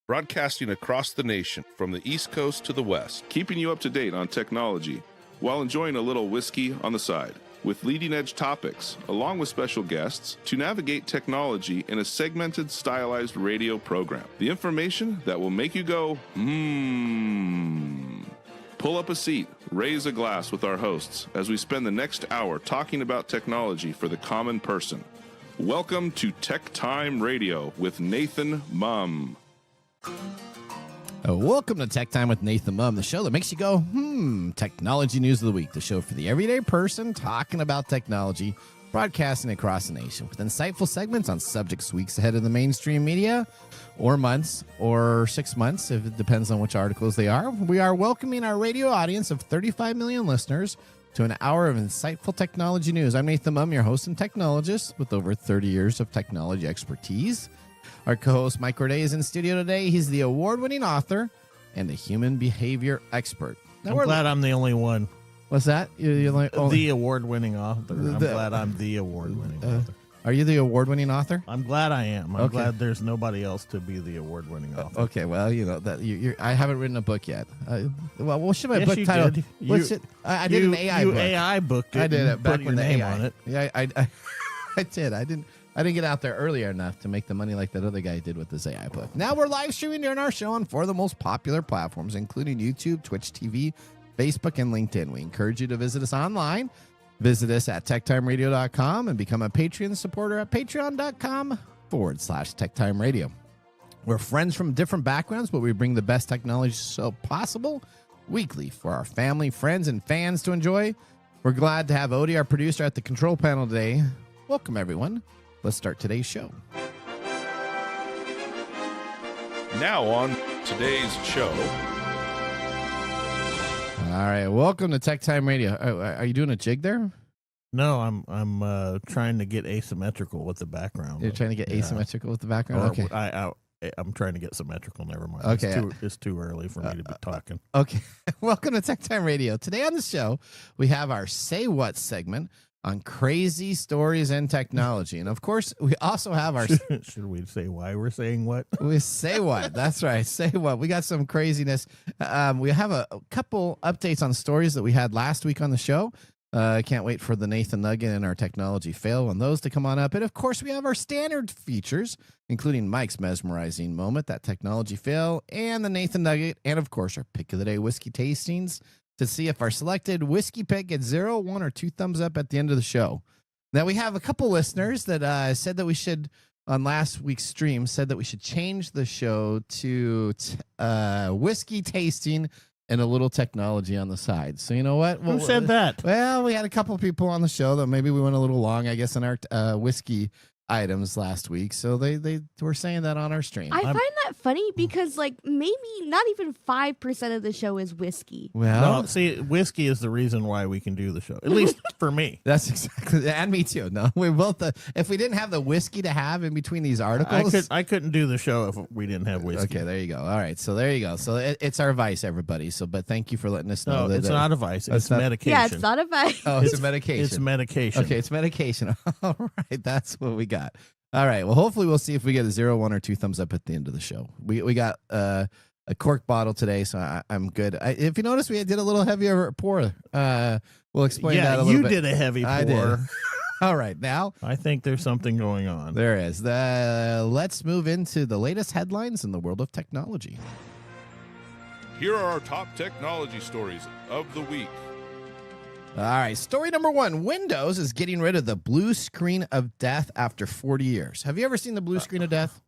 broadcasting across the nation from the East Coast to the West, keeping you up to date on technology while enjoying a little whiskey on the side, with leading-edge topics, along with special guests, to navigate technology in a segmented, stylized radio program. The information that will make you go, Pull up a seat, raise a glass with our hosts as we spend the next hour talking about technology for the common person. Welcome to TechTime Radio with Nathan Mumm. Welcome to Tech Time with Nathan Mumm, the show that makes you go, technology news of the week, the show for the everyday person talking about technology, broadcasting across the nation with insightful segments on subjects weeks ahead of the mainstream media, or months, or 6 months, if it depends on which articles they are. We are welcoming our radio audience of 35 million listeners to an hour of insightful technology news. I'm Nathan Mumm, your host and technologist with over 30 years of technology expertise. Our co-host Mike Corday is in studio today. He's the award-winning author and the human behavior expert. Now, I'm glad I'm the only one. What's that? You're like, the award-winning author. I'm glad I'm the award-winning author. Are you the award-winning author? I'm glad I am. I'm glad there's nobody else to be the award-winning author. Okay, well, you know that I haven't written a book yet. Well, what should my yes, book you title? Did. I did an AI book. AI booked it. I did it back when the name AI on it. Yeah, I did. I didn't get out there earlier enough to make the money like that other guy did with this AI book. Now we're live streaming during our show on 4 of the most popular platforms, including YouTube, Twitch TV, Facebook, and LinkedIn. We encourage you to visit us online. Visit us at techtimeradio.com and become a Patreon supporter at patreon.com/techtimeradio. We're friends from different backgrounds, but we bring the best technology so possible weekly for our family, friends, and fans to enjoy. We're glad to have Odie, our producer, at the control panel today. Welcome, everyone. Let's start today's show. Now on today's show. All right, welcome to Tech Time Radio. Are you doing a jig there? No, I'm trying to get asymmetrical with the background. You're trying to get asymmetrical with the background? Or Okay. I'm trying to get symmetrical. Never mind. Okay. It's too early for me to be talking. Okay. Welcome to Tech Time Radio. Today on the show, we have our Say What segment on crazy stories and technology. And of course, we also have our... Should we say why we're saying what? We say what? That's right. Say what? We got some craziness. We have a couple updates on stories that we had last week on the show. I can't wait for the Nathan Nugget and our technology fail and those to come on up. And of course, we have our standard features, including Mike's mesmerizing moment, that technology fail, and the Nathan Nugget, and of course, our pick of the day whiskey tastings to see if our selected whiskey pick gets 0, 1, or 2 thumbs up at the end of the show. Now, we have a couple listeners that said that we should, on last week's stream, said that we should change the show to whiskey tasting and a little technology on the side. So you know what? Who said that? Well, we had a couple people on the show that maybe we went a little long, I guess, in our whiskey items last week. So they were saying that on our stream. I find that funny because maybe not even 5% of the show is whiskey. Well, no, see, whiskey is the reason why we can do the show. At least for me. That's exactly, and me too. No, we both. If we didn't have the whiskey to have in between these articles, I couldn't do the show if we didn't have whiskey. Okay, there you go. All right, so there you go. So it's our vice, everybody. So, but thank you for letting us know. No, it's not a vice. It's medication. Yeah, it's not a vice. Oh, it's a medication. It's medication. Okay, it's medication. All right, that's what we got. All right. Well, hopefully we'll see if we get a 0, 1, or 2 thumbs up at the end of the show. We got a cork bottle today, so I'm good. If you notice, we did a little heavier pour. We'll explain that a little bit. You did a heavy pour. I did. All right. Now, I think there's something going on. There is. Let's move into the latest headlines in the world of technology. Here are our top technology stories of the week. All right, story number 1. Windows is getting rid of the blue screen of death after 40 years. Have you ever seen the blue screen of death?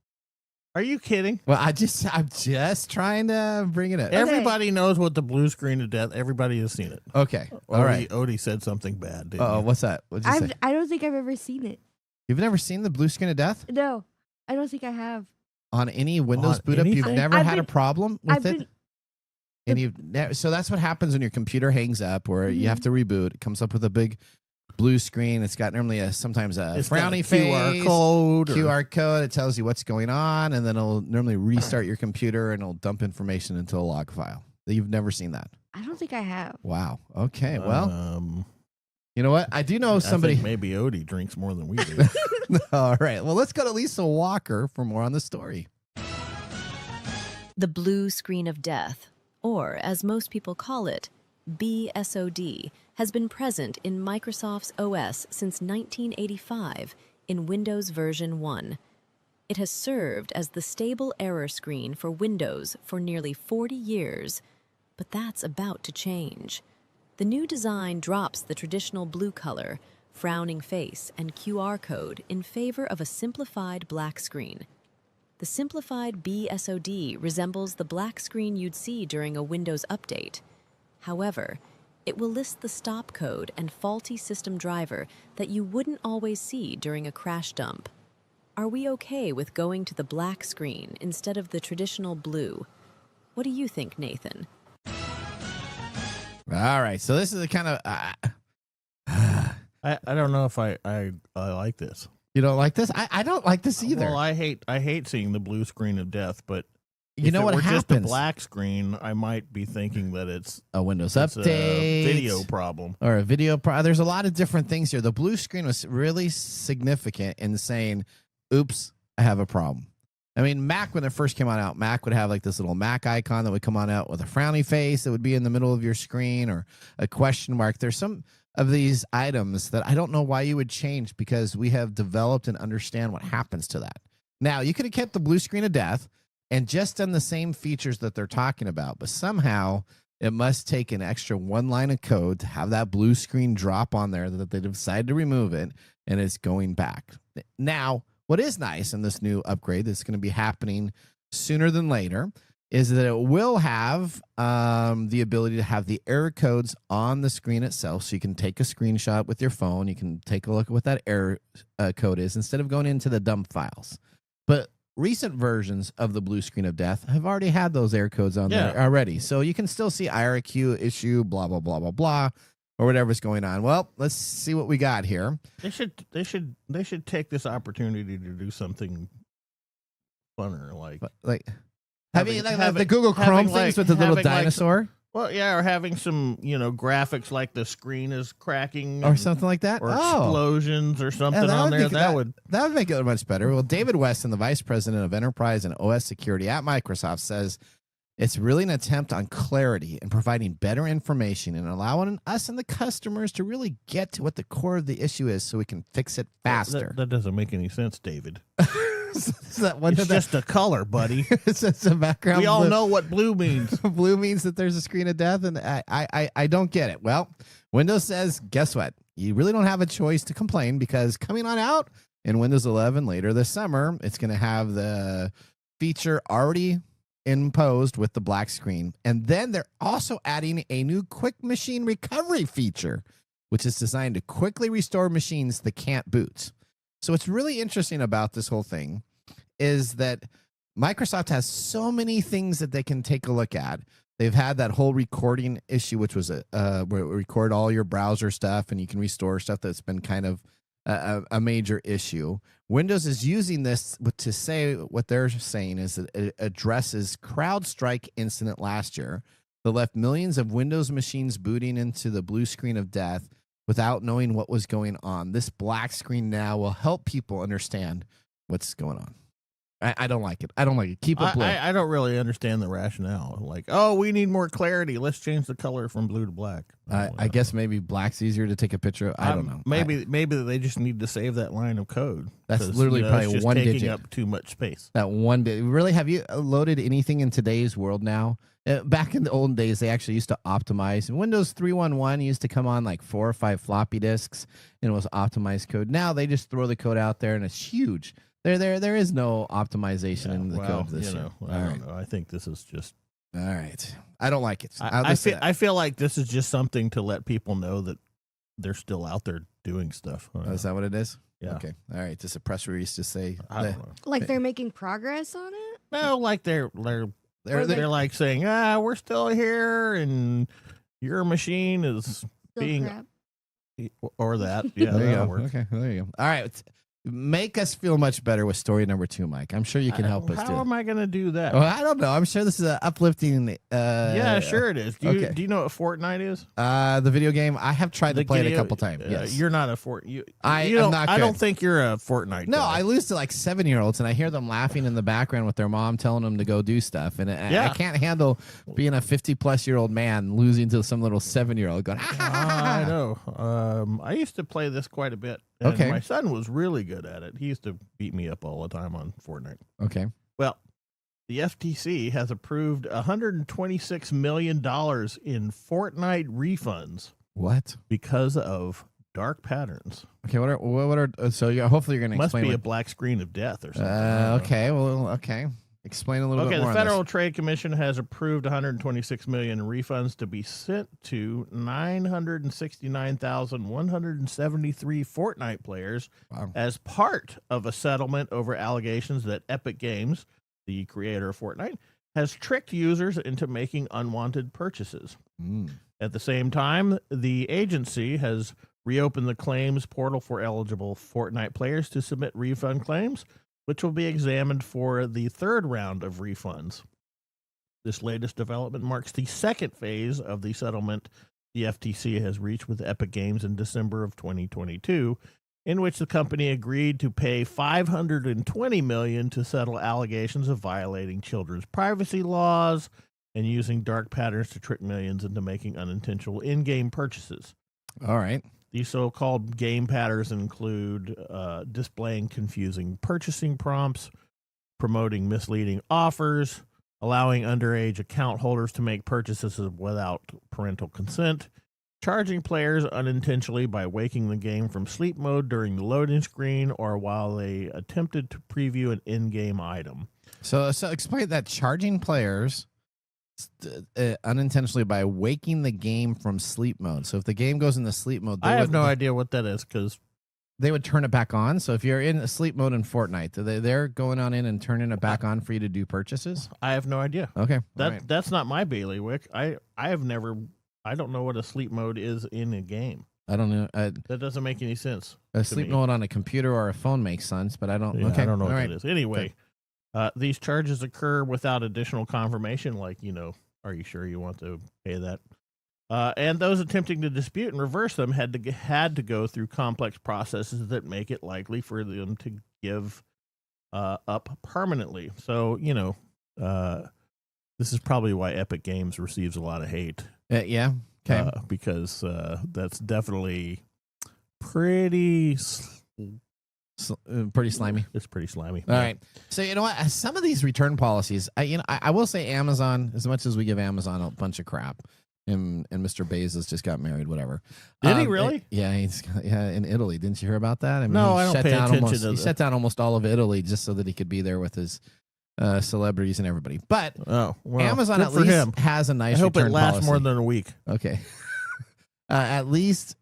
Are you kidding? Well, I'm just trying to bring it in. Everybody knows what the blue screen of death. Everybody has seen it. Okay, all right. Odie said something bad. Didn't Oh, he? what's that? What'd you say? I don't think I've ever seen it. You've never seen the blue screen of death No, I don't think I have. on any Windows On boot up? You've anything? never I've had a been- problem with I've it. been- And so that's what happens when your computer hangs up, or you have to reboot. It comes up with a big blue screen. It's got normally sometimes a It's got frowny a face, QR code. QR code. It tells you what's going on, and then it'll normally restart your computer and it'll dump information into a log file. You've never seen that. I don't think I have. Wow. Okay. Well, you know what? I do know somebody. I think maybe Odie drinks more than we do. All right. Well, let's go to Lisa Walker for more on the story. The blue screen of death, or as most people call it, BSOD, has been present in Microsoft's OS since 1985 in Windows version 1. It has served as the stable error screen for Windows for nearly 40 years, but that's about to change. The new design drops the traditional blue color, frowning face, and QR code in favor of a simplified black screen. The simplified BSOD resembles the black screen you'd see during a Windows update. However, it will list the stop code and faulty system driver that you wouldn't always see during a crash dump. Are we okay with going to the black screen instead of the traditional blue? What do you think, Nathan? All right, so this is the kind of I don't know if I like this. you don't like this. I don't like this either. Well, I hate seeing the blue screen of death, but you know what happens? Just a black screen, I might be thinking that it's a Windows it's update, a video problem, or a video. There's a lot of different things here. The blue screen was really significant in saying, "Oops, I have a problem." I mean, Mac, when it first came out, Mac would have like this little Mac icon that would come on out with a frowny face that would be in the middle of your screen, or a question mark. There's some of these items that I don't know why you would change, because we have developed and understand what happens to that. Now, you could have kept the blue screen of death and just done the same features that they're talking about, but somehow it must take an extra one line of code to have that blue screen drop on there, that they decided to remove it, and it's going back. Now, what is nice in this new upgrade that's going to be happening sooner than later is that it will have the ability to have the error codes on the screen itself, so you can take a screenshot with your phone. You can take a look at what that error code is instead of going into the dump files. But recent versions of the blue screen of death have already had those error codes on there already, so you can still see IRQ issue, blah blah blah blah blah, or whatever's going on. Well, let's see what we got here. They should take this opportunity to do something funner, like having the Google Chrome things with the little dinosaur. Well, yeah, or having some, graphics like the screen is cracking or something like that, or explosions or something on there. That would make it much better. Well, David Weston, the vice president of enterprise and OS security at Microsoft, says it's really an attempt on clarity and providing better information and allowing us and the customers to really get to what the core of the issue is, so we can fix it faster. That doesn't make any sense, David. Is that it's just a color, buddy. It's just a background. We all know what blue means. Blue means that there's a screen of death, and I don't get it. Well, Windows says, guess what? You really don't have a choice to complain, because coming on out in Windows 11 later this summer, it's going to have the feature already imposed with the black screen. And then they're also adding a new quick machine recovery feature, which is designed to quickly restore machines that can't boot. So what's really interesting about this whole thing is that Microsoft has so many things that they can take a look at. They've had that whole recording issue, which was where it record all your browser stuff and you can restore stuff that's been kind of a major issue. Windows is using this to say what they're saying is that it addresses CrowdStrike incident last year that left millions of Windows machines booting into the blue screen of death without knowing what was going on. This black screen now will help people understand what's going on. I don't like it. I don't like it. Keep it blue. I don't really understand the rationale. Like, oh, we need more clarity. Let's change the color from blue to black. I guess maybe black's easier to take a picture of. I don't know. Maybe they just need to save that line of code. That's literally probably it's just one taking digit. up too much space. That one digit. Really, have you loaded anything in today's world now? Back in the old days, they actually used to optimize. Windows 3.1.1 used to come on like 4 or 5 floppy disks, and it was optimized code. Now they just throw the code out there, and it's huge. There is no optimization in the code this year. I don't know. I think this is just all right. I don't like it. I feel like this is just something to let people know that they're still out there doing stuff. Is that what it is? Yeah. Okay. All right. Just a press release to say. I don't know. Like they're making progress on it? No, like they're like saying, we're still here, and your machine is Still being crap. or that. Yeah, there you that'll go. work. Okay. Well, there you go. All right. make us feel much better with story number 2, Mike. I'm sure you can help us do How it. am I going to do that? Well, I don't know. I'm sure this is an uplifting. Yeah, sure it is. Do okay. you know what Fortnite is? The video game. I have tried to play it a couple times. Yes. You're not a Fortnite. I don't think you're a Fortnite No, guy. I lose to like 7-year-olds, and I hear them laughing in the background with their mom telling them to go do stuff, and I can't handle being a 50-plus-year-old man losing to some little 7-year-old going. I know. I used to play this quite a bit. And Okay. my son was really good at it. He used to beat me up all the time on Fortnite. Okay. Well, the FTC has approved $126 million in Fortnite refunds What? because of dark patterns. Okay. What are so? Hopefully you're going to Must explain. be a black screen of death or something. Okay. Well. Okay. Explain a little bit more. Okay, the Federal on Trade Commission has approved $126 million in refunds to be sent to 969,173 Fortnite players Wow. as part of a settlement over allegations that Epic Games, the creator of Fortnite, has tricked users into making unwanted purchases. this. At the same time, the agency has reopened the claims portal for eligible Fortnite players to submit refund claims, which will be examined for the third round of refunds. This latest development marks the second phase of the settlement the FTC has reached with Epic Games in December of 2022, in which the company agreed to pay $520 million to settle allegations of violating children's privacy laws and using dark patterns to trick millions into making unintentional in-game purchases. All right. These so-called game patterns include displaying confusing purchasing prompts, promoting misleading offers, allowing underage account holders to make purchases without parental consent, charging players unintentionally by waking the game from sleep mode during the loading screen or while they attempted to preview an in-game item. So explain that charging players unintentionally by waking the game from sleep mode. So if the game goes into sleep mode, I have no idea what that is because they would turn it back on. So if you're in sleep mode in Fortnite, they're going on in and turning it back on for you to do purchases. I have no idea. Okay, That's not my bailiwick. I don't know what a sleep mode is in a game. I don't know. That doesn't make any sense. A sleep mode on a computer or a phone makes sense, but I don't. Yeah, okay, I don't know all what right. that is. Anyway, these charges occur without additional confirmation, like, are you sure you want to pay that? And those attempting to dispute and reverse them had to go through complex processes that make it likely for them to give up permanently. So, this is probably why Epic Games receives a lot of hate. Yeah. Okay. Because that's definitely pretty pretty slimy. It's pretty slimy. All right. So you know what? Some of these return policies, I will say Amazon, as much as we give Amazon a bunch of crap, and Mr. Bezos just got married, whatever. Did he really? Yeah, in Italy. Didn't you hear about that? I mean, No, he I don't shut pay down attention almost, to He that. shut down almost all of Italy just so that he could be there with his celebrities and everybody. But Amazon good at for least him. has a nice I hope it return lasts policy. more than a week. Okay. At least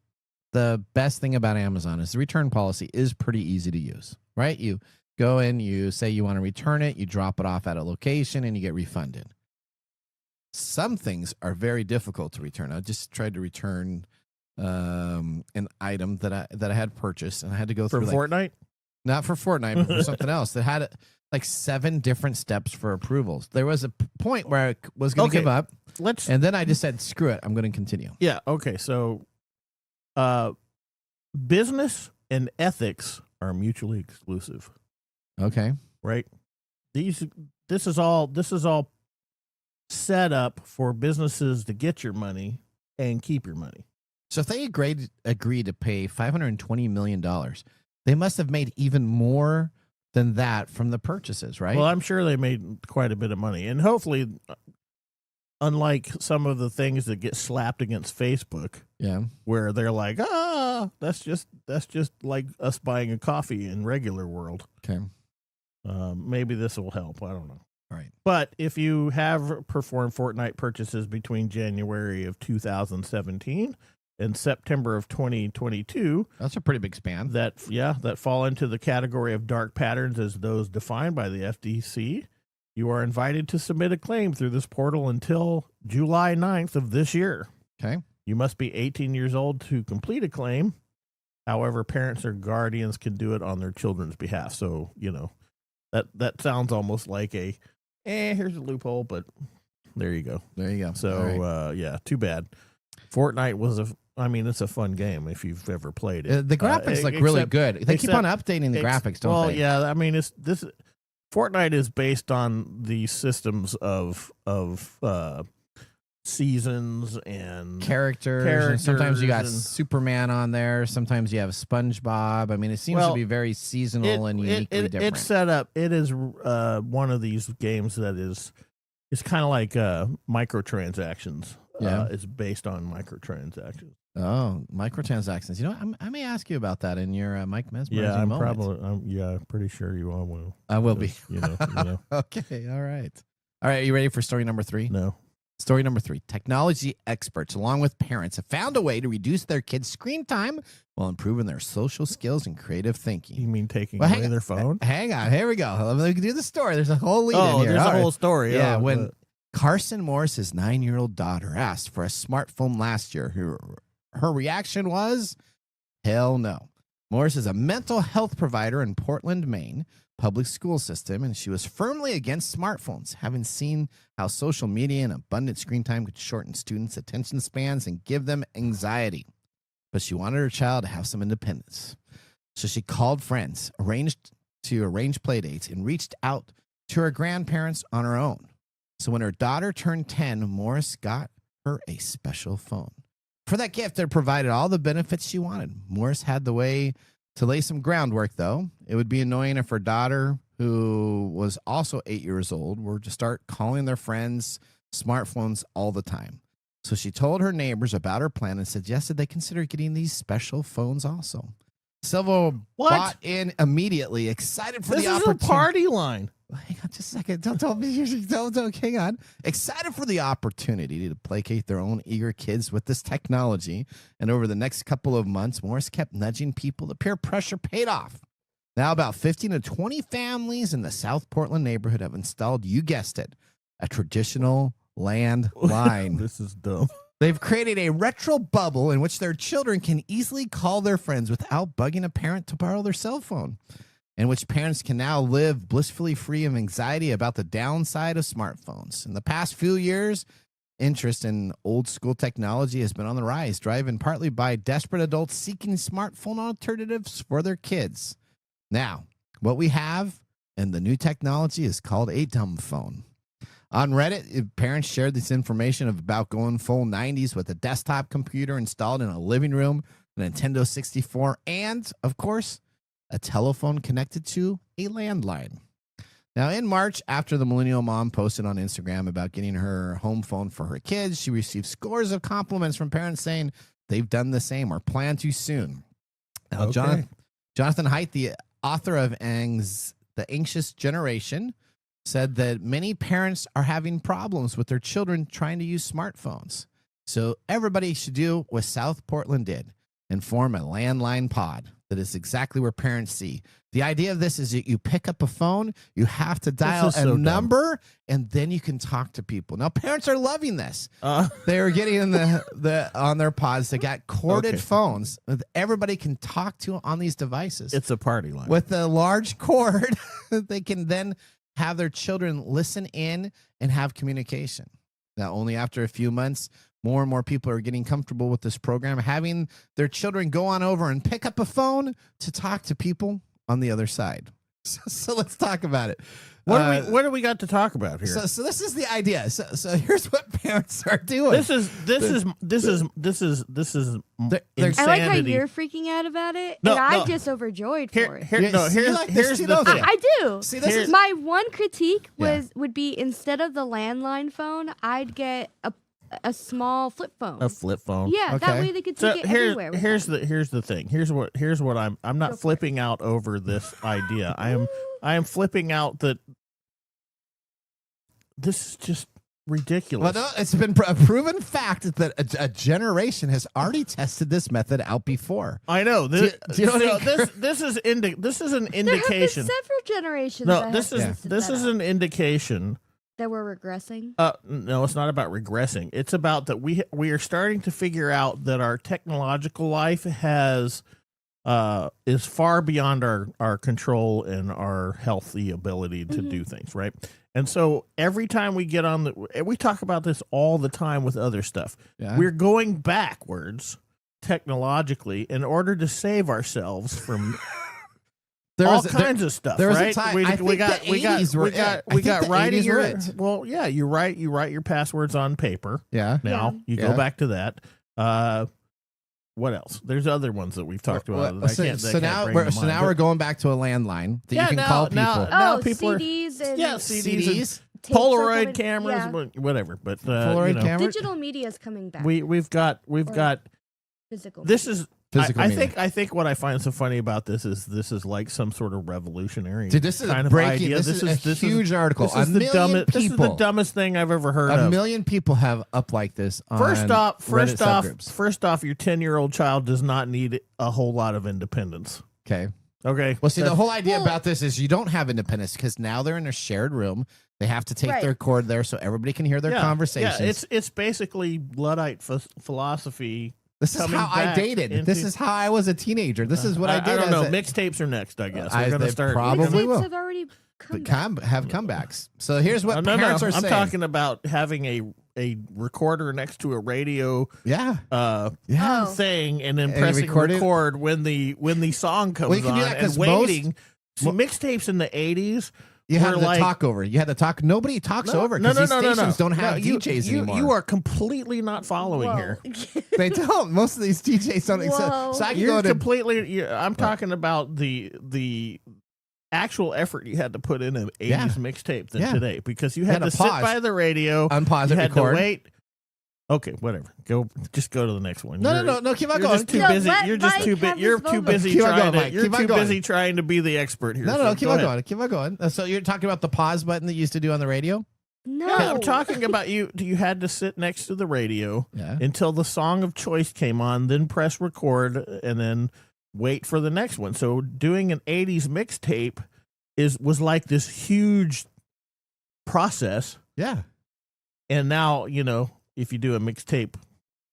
the best thing about Amazon is the return policy is pretty easy to use, right? You go in, you say you want to return it, you drop it off at a location, and you get refunded. Some things are very difficult to return. I just tried to return an item that I had purchased, and I had to go For through Fortnite? not for Fortnite, but for something else that had like 7 different steps for approvals. There was a point where I was going to give up, and then I just said, "Screw it, I'm going to continue." Yeah. Okay. So, business and ethics are mutually exclusive, Okay. right? This is all set up for businesses to get your money and keep your money. So if they agreed to pay $520 million, they must have made even more than that from the purchases, right? Well, I'm sure they made quite a bit of money, and hopefully, unlike some of the things that get slapped against Facebook, yeah. where they're like, that's just like us buying a coffee in regular world. Okay. Maybe this will help. I don't know. All right. But if you have performed Fortnite purchases between January of 2017 and September of 2022, That's a pretty big span. that fall into the category of dark patterns as those defined by the FTC, you are invited to submit a claim through this portal until July 9th of this year. Okay. You must be 18 years old to complete a claim, However, parents or guardians can do it on their children's behalf. So, that sounds almost like here's a loophole, but there you go. There you go. So, right. too bad. Fortnite it's a fun game if you've ever played it. The graphics look really good. They keep on updating the graphics, don't they? Well, yeah. I mean, Fortnite is based on the systems of seasons and characters. And sometimes you got and, Superman on there. Sometimes you have SpongeBob. I mean, it seems to be very seasonal and uniquely different. It's set up. It is one of these games that is kind of like microtransactions. Yeah, it's based on microtransactions. Oh, microtransactions. I may ask you about that in your Mike Mesmerizing moment. I'm pretty sure you all will. I will be. Okay, all right. All right, are you ready for story number 3? No. Story number 3. Technology experts, along with parents, have found a way to reduce their kids' screen time while improving their social skills and creative thinking. You mean taking away their phone? Hang on. Here we go. Let me do the story. There's a whole lead in here. There's a whole story. Yeah, when Carson Morris's 9-year-old daughter asked for a smartphone last year, her reaction was, hell no. Morris is a mental health provider in Portland, Maine, public school system, and she was firmly against smartphones, having seen how social media and abundant screen time could shorten students' attention spans and give them anxiety. But she wanted her child to have some independence. So she called friends, arranged play dates, and reached out to her grandparents on her own. So when her daughter turned 10, Morris got her a special phone. For that gift, it provided all the benefits she wanted. Morris had the way to lay some groundwork, though. It would be annoying if her daughter, who was also 8 years old, were to start calling their friends smartphones all the time. So she told her neighbors about her plan and suggested they consider getting these special phones also. Silva bought in immediately, excited for the opportunity. This is a party line. Hang on just a second. Don't hang on. Excited for the opportunity to placate their own eager kids with this technology. And over the next couple of months, Morris kept nudging people. The peer pressure paid off. Now about 15 to 20 families in the South Portland neighborhood have installed, you guessed it, a traditional landline. This is dumb. They've created a retro bubble in which their children can easily call their friends without bugging a parent to borrow their cell phone, in which parents can now live blissfully free of anxiety about the downside of smartphones. In the past few years, interest in old school technology has been on the rise, driven partly by desperate adults seeking smartphone alternatives for their kids. Now, what we have in the new technology is called a dumb phone. On Reddit, parents shared this information about going full 90s with a desktop computer installed in a living room, a Nintendo 64, and, of course, a telephone connected to a landline. Now, in March, after the millennial mom posted on Instagram about getting her home phone for her kids, she received scores of compliments from parents saying they've done the same or plan to soon. Now, Okay. Jonathan Haidt, the author of The Anxious Generation, said that many parents are having problems with their children trying to use smartphones. So everybody should do what South Portland did and form a landline pod. That is exactly where parents see. The idea of this is that you pick up a phone, you have to dial a number, and then you can talk to people. Now, parents are loving this. They're getting in the on their pods. They got corded phones that everybody can talk to on these devices. It's a party line. With a large cord, they can then have their children listen in and have communication. Now, only after a few months, more and more people are getting comfortable with this program, having their children go on over and pick up a phone to talk to people on the other side. So let's talk about it. What do we got to talk about here? So this is the idea. So here's what parents are doing. This is insanity. I like how you're freaking out about it, and I'm just overjoyed for it. Here's the thing. I do. See, this is my one critique would be instead of the landline phone, I'd get a small flip phone. A flip phone. Yeah, that way they could take it everywhere. Here's the thing. Here's what I'm not flipping out over this idea. I am flipping out that this is just ridiculous. Well, no, it's been a proven fact that a generation has already tested this method out before. I know. Do you know what this is an indication. There have been several generations. No, this is an indication that we're regressing. No, it's not about regressing. It's about that we are starting to figure out that our technological life has is far beyond our control and our healthy ability to do things, right? And so every time we get on we talk about this all the time with other stuff. Yeah. We're going backwards technologically in order to save ourselves from all kinds of stuff. There was right? a time. We got writing your. it. Well, yeah, you write your passwords on paper. Yeah. Now you go back to that. What else? There's other ones that we've talked about. So now we're going back to a landline that you can call people. Now people CDs and CDs. tapes are Polaroid coming- cameras, whatever. But Polaroid camera. Digital media is coming back. we've got Physical. this is. Physical I media. think what I find so funny about this is like some sort of revolutionary. Dude, this is kind of breaking. idea. This is a huge article. This is this is the dumbest thing I've ever heard of. A million people have up like this. On First off, Reddit subgroups. your 10-year-old child does not need a whole lot of independence. Okay. Okay. Well, see, the whole idea about this is you don't have independence because now they're in a shared room. They have to take their cord there so everybody can hear their conversations. Yeah, it's basically Luddite philosophy. This is how I dated. This is how I was a teenager. This is what I did. I don't know. Mixtapes are next, I guess. We're going to start. Probably will. have already come back. Have comebacks. So here's what parents are saying. I'm talking about having a recorder next to a radio thing and then pressing record when the song comes on and waiting. Mixtapes in the 80s. You had to talk over. You had to talk. Nobody talks over because these stations don't have DJs anymore. You are completely not following here. They don't. Most of these DJs don't exist. So I can go to completely. I'm talking about the actual effort you had to put in an 80s mixtape than today because you had to sit by the radio, unpause it, had record. To wait. Okay, whatever. Just go to the next one. No. Keep on You're going. just too busy. You're just too busy. You're too busy trying. You're too busy trying to be the expert here. No. Keep on going. Keep on going. So you're talking about the pause button that you used to do on the radio? No, yeah, I'm talking about you. You had to sit next to the radio until the song of choice came on, then press record, and then wait for the next one. So doing an 80s mixtape was like this huge process. Yeah. And now, if you do a mixtape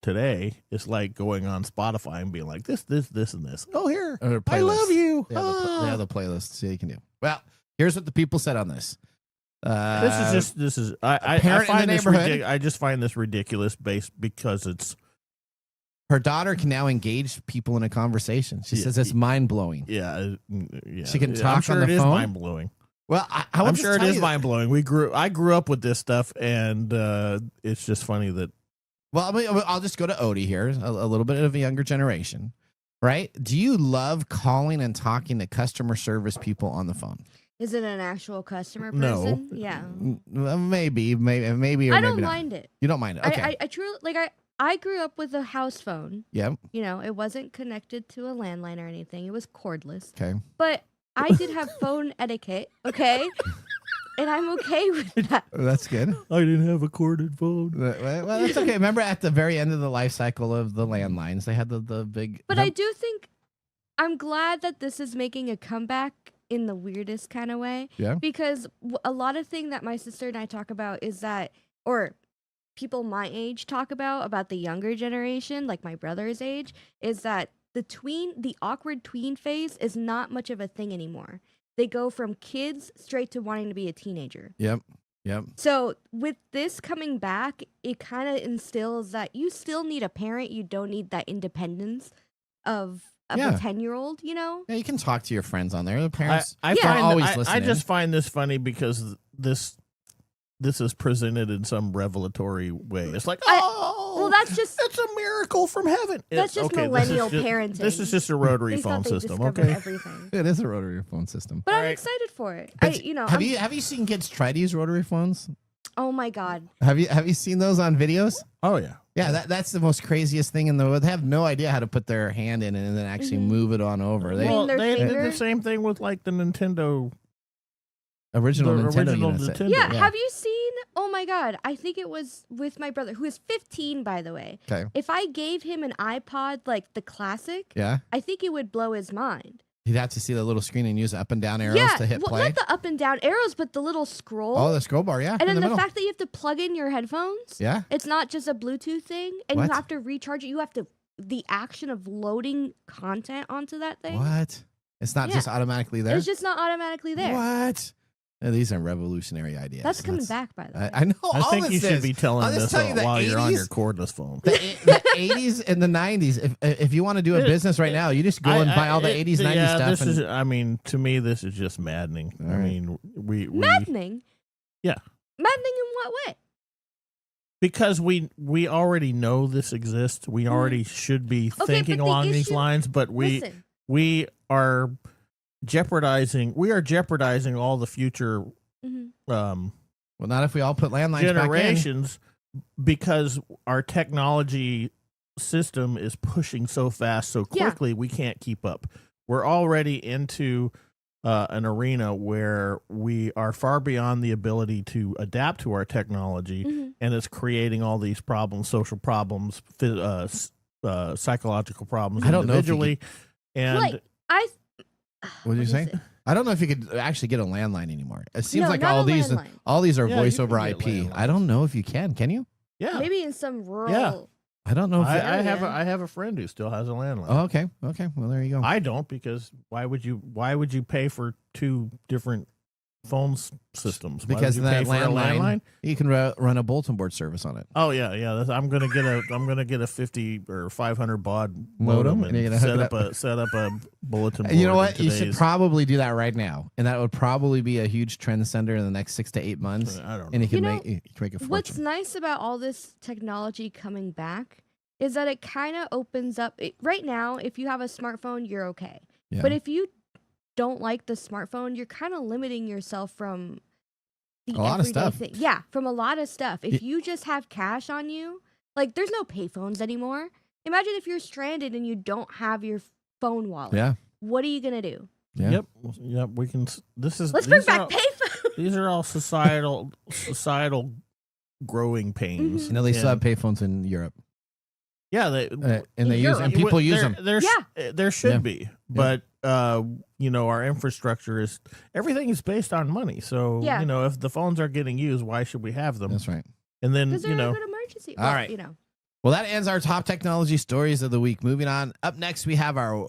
today, it's like going on Spotify and being like this, and this. Oh, here, I love you. They have the playlist, so you can do. Well, here's what the people said on this. I just find this ridiculous because it's her daughter can now engage people in a conversation. She says it's mind blowing. Yeah. She can talk I'm sure on the it phone. Is mind blowing. Well, I'm sure it is mind blowing. I grew up with this stuff, and it's just funny that. Well, I'll just go to Odie here, a little bit of a younger generation, right? Do you love calling and talking to customer service people on the phone? Is it an actual customer person? No. Yeah. Maybe, or maybe I don't not. mind it. You don't mind it. Okay. I truly I grew up with a house phone. Yeah. It wasn't connected to a landline or anything. It was cordless. Okay. But I did have phone etiquette, okay? And I'm okay with that. That's good. I didn't have a corded phone. Well, that's okay. Remember at the very end of the life cycle of the landlines, they had the big... But I do think I'm glad that this is making a comeback in the weirdest kind of way. Yeah. Because a lot of thing that my sister and I talk about is that, or people my age talk about the younger generation, like my brother's age, is that the awkward tween phase is not much of a thing anymore. They go from kids straight to wanting to be a teenager. Yep. So with this coming back, it kind of instills that you still need a parent. You don't need that independence of a 10-year-old, Yeah, you can talk to your friends on there. The parents I just find this funny because this is presented in some revelatory way. It's like, well, that's a miracle from heaven. That's just millennial parenting. This is just a rotary phone system, okay? Everything. It is a rotary phone system. But I'm excited for it. Have you seen kids try to use rotary phones? Oh my God. Have you seen those on videos? Oh yeah. Yeah, that's the most craziest thing in the world. They have no idea how to put their hand in it and then actually move it on over. They did the same thing with like the Nintendo. Original Nintendo. Yeah, have you seen? Oh my God, I think it was with my brother, who is 15, by the way. Okay. If I gave him an iPod like the classic, I think it would blow his mind. He'd have to see the little screen and use up and down arrows to hit play. Not the up and down arrows, but the little scroll. Oh, the scroll bar, yeah. And then the fact that you have to plug in your headphones. Yeah. It's not just a Bluetooth thing, and you have to recharge it. You have to the action of loading content onto that thing. What? It's not Yeah. just automatically there? It's just not automatically there. What? These are revolutionary ideas. That's coming back, by the way. I know. I all think this you should is. be telling I'll just this tell you the while you're on 80s your cordless phone. The 80s and the 90s. If you want to do a business right now, you just go and buy all the 80s, 90s stuff. This is, I mean, to me, this is just maddening. All I right. mean, we Maddening? Yeah. Maddening in what way? because we already know this exists. We already should be thinking but the along these issue- lines, but Listen. we are jeopardizing all the future Mhm. Well, not if we all put landlines back in. generations because our technology system is pushing so fast, so Yeah. quickly, we can't keep up. We're already into an arena where we are far beyond the ability to adapt to our technology, Mhm. and it's creating all these problems, social problems, psychological problems I don't know if you individually. And Like What did you is say? it? I don't know if you could actually get a landline anymore. It seems No, like not all a these landline. are Yeah, voice you over can get IP. landlines. I don't know if you can. Can you? yeah, Maybe in some rural. Yeah. I don't know if I have Yeah. I have a friend who still has a landline. Oh, okay. Okay. Well, there you go. I don't, because why would you pay for two different phone systems? Why would Because you that pay for a landline, you can run a bulletin board service on it. Oh yeah. I'm gonna get a 50 or 500 baud Modem, modem and you're and gonna hook it set up a bulletin board. You know what? in You should today's- probably do that right now, and that would probably be a huge trend center in the next 6 to 8 months. I don't And know. you can You make a fortune. What's nice about all this technology coming back is that it kind of opens up. Right now, if you have a smartphone, you're okay. Yeah. But if you don't like the smartphone, you're kind of limiting yourself from the A lot of everyday stuff. thing. Yeah, from a lot of stuff. If Y- you just have cash on you, like there's no payphones anymore. Imagine if you're stranded and you don't have your phone wallet. Yeah. What are you gonna do? Yeah. Yep. We can. This is. Let's bring these are back all- payphones. These are all societal growing pains. Mhm. You know they still have And- payphones in Europe, Yeah, and they use and Europe. people use them. There should Yeah. be, but our infrastructure is everything is based on money. So Yeah. if the phones are getting used, why should we have them? That's right. And then Because they're a good emergency. All Well, right. Oh, Well, that ends our top technology stories of the week. Moving on. Up next, we have our